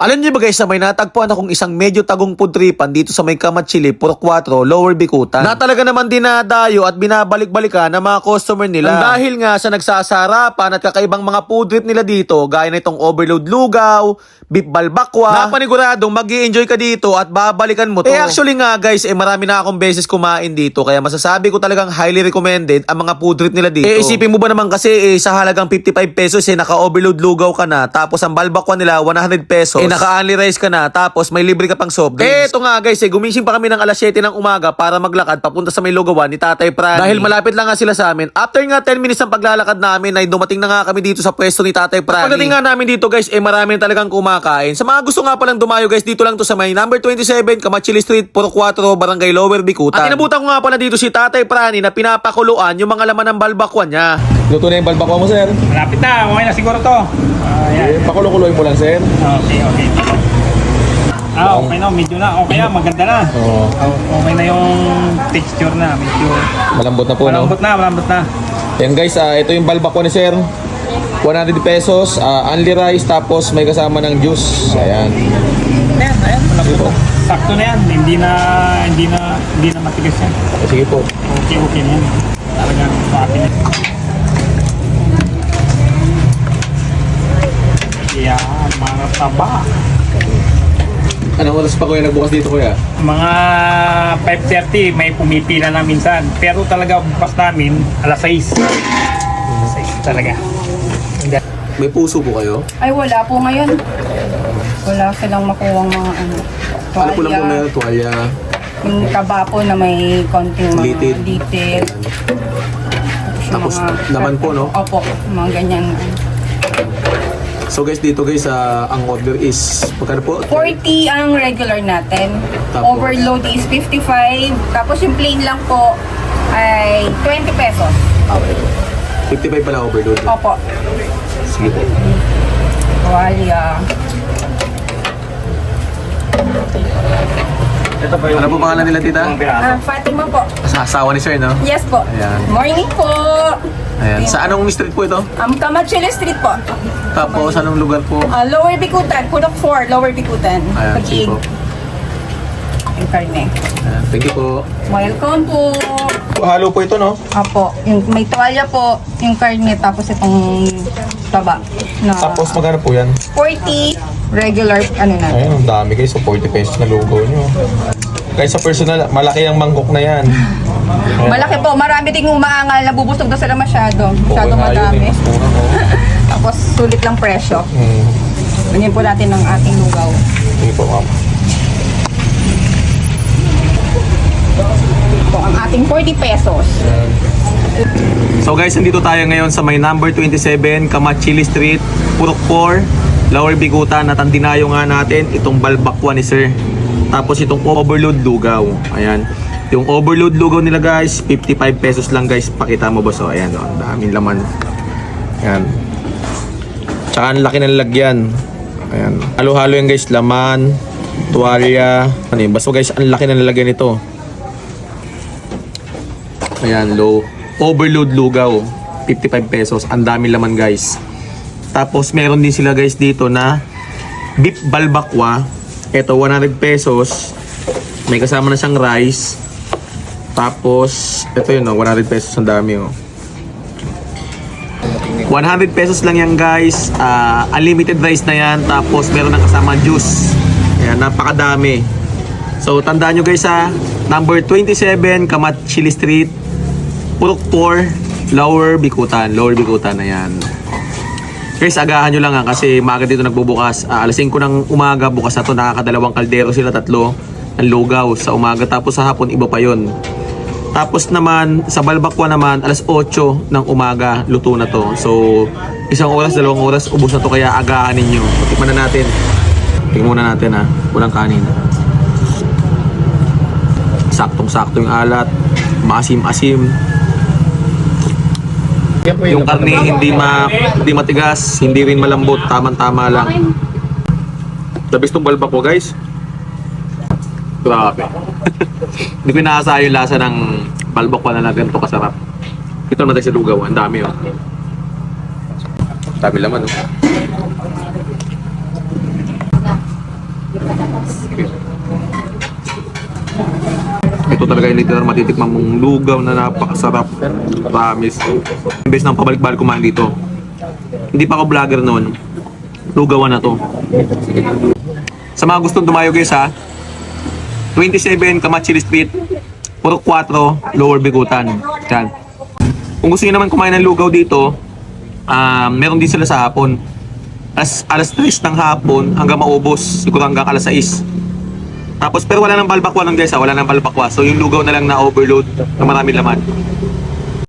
Alam niyo ba guys na may natagpuan akong isang medyo tagong pudripan dito sa may Kamat Chili, Purok 4, Lower Bicutan. Na talaga naman dinadayo at binabalik-balikan ng mga customer nila. Ang dahil nga sa nagsasarapan at kakaibang mga pudrip nila dito, gaya na itong overload lugaw, beef balbakwa, na paniguradong mag-i-enjoy ka dito at babalikan mo to. Actually nga guys, marami na akong beses kumain dito, kaya masasabi ko talagang highly recommended ang mga pudrip nila dito. Isipin mo ba naman kasi sa halagang 55 pesos naka-overload lugaw ka na, tapos ang balbakwa nila 100 pesos. Naka-only rice ka na, tapos may libre ka pang soft drinks. Eto nga guys, gumising pa kami ng alas 7 ng umaga para maglakad papunta sa may lugawan ni Tatay Prani. Dahil malapit lang nga sila sa amin. After nga 10 minutes ng paglalakad namin, ay dumating na nga kami dito sa pwesto ni Tatay Prani. Pagdating nga namin dito guys, marami na talagang kumakain. Sa mga gusto nga palang dumayo guys, dito lang to sa may number 27, Kamat Chili Street, Purok 4, Barangay Lower Bicutan. At inabutan ko nga pala dito si Tatay Prani na pinapakuluan yung mga laman ng balbakwa niya. Luto na yung balbakwa mo, sir? Malapit na, okay na siguro to. Ayan. Pakulo-kuloy mo lang, sir. Okay. Okay na, medyo na. Okay na, maganda na. Oo. Okay na yung texture na, medyo Malambot na po, no? malambot na. Yan guys, ito yung balbakwa ni sir. 100 pesos, only rice, tapos may kasama ng juice. Ayan. Ayan, malambot na. Sakto na yan, hindi na matigas yan. Sige po. Okay na yan. Talagang happy na. Yan, mga taba. Anong oras pa kuya nagbukas dito, kuya? Mga 5:30 may pumipila na minsan. Pero talaga bukas namin alas 6. Alas 6 talaga. May puso po kayo? Ay, wala po ngayon. Wala silang makuwang mga Ano po lang po na tuwalya? Yung taba po na may konting mga Litid. litid. Tapos laman po, no? Opo, mga ganyan. So guys, dito guys, ang order is, magkano po? 40 ang regular natin. Tapos? Overload is 55. Tapos yung plain lang po ay 20 pesos. Okay. 55 pala overload. Opo. Sige po. Tuwalya. Ito pa Ano po pangalan nila, tita? Fatima po. Sa asawa ni sir, no? Yes po. Ayan. Morning po. Ayan. Sa anong street po ito? Kamat Chili Street po. Tapos anong lugar po? Lower Bicutan. Purok 4, Lower Bicutan. Ayan, sige po. Yung karne. Ayan. Thank you po. Welcome po. Halo po ito, no? Apo, yung may tuwalya po, yung karne, tapos itong taba. Na Tapos magkano po yan? 40 regular, ano na. Ayun, ang dami guys. So 40 pesos na lugaw nyo. Guys, sa personal, malaki ang mangkok na yan. Malaki po, marami ding umaangal, nabubusog daw sila masyado. Masyado nga yun, madami. mas mura, no? Tapos sulit lang presyo. Ganyan po natin ng ating lugaw. Sige po, ma'am. Po, ang ating 40 pesos. So guys, nandito tayo ngayon sa may number 27, Kamat Chili Street, Purok 4, Lower Bicutan. At ang dinayo nga natin itong balbakwa ni sir. Tapos itong overload lugaw. Ayan. Yung overload lugaw nila guys, 55 pesos lang guys. Pakita mo ba? So ayan, ang daming laman. Ayan. Tsaka ang laki ng lagyan. Ayan. Halo-halo yan guys, laman, tuwalya. Ano yun? Basta guys, ang laki ng lagyan nito. Ayan, low. Overload lugaw, 55 pesos. Ang dami laman guys. Tapos meron din sila guys dito na beef balbakwa. Ito 100 pesos. May kasama na siyang rice. Tapos ito yun, 100 pesos. Ang dami, 100 pesos lang yan guys. Unlimited rice na yan. Tapos meron ng kasama juice. Ayan, napakadami. So tandaan nyo guys, number 27, Kamat Chili Street, Purok 4, Lower Bicutan. Lower Bicutan na yan. Guys, agahan nyo lang kasi maaga dito nagbubukas. Alas 5 ng umaga, bukas na to. Nakakadalawang kaldero sila, 3 ng lugaw sa umaga. Tapos sa hapon, iba pa yon. Tapos naman, sa balbakwa naman, alas 8 ng umaga, luto na to. So, 1 oras, 2 oras, ubos na to. Kaya agahan ninyo. Tikman na natin. Tingnan muna natin walang kanin. Saktong-sakto yung alat. Maasim-asim. Yung karne hindi matigas, hindi rin malambot, tamang-tama lang. The best tong balbakwa guys. Grabe. Hindi ko inaasahan yung lasa ng balbakwa na natin to kasarap. Ito naman tayo sa lugaw, ang dami Dami laman Ito talaga yung literal matitikman mong lugaw na napakasarap. Promise. Imbes ng pabalik-balik kumain dito. Hindi pa ako vlogger noon. Lugawan na to. Sa mga gustong dumayo guys ha, 27 Kamachili Street, Purok 4, Lower Bigutan. Yan. Kung gusto niyo naman kumain ng lugaw dito, meron din sila sa hapon. Alas 3 ng hapon hanggang maubos, siguro hanggang alas 6. Tapos pero wala nang balbakwa lang guys ha, wala nang balbakwa. So yung lugaw na lang na overload na marami laman.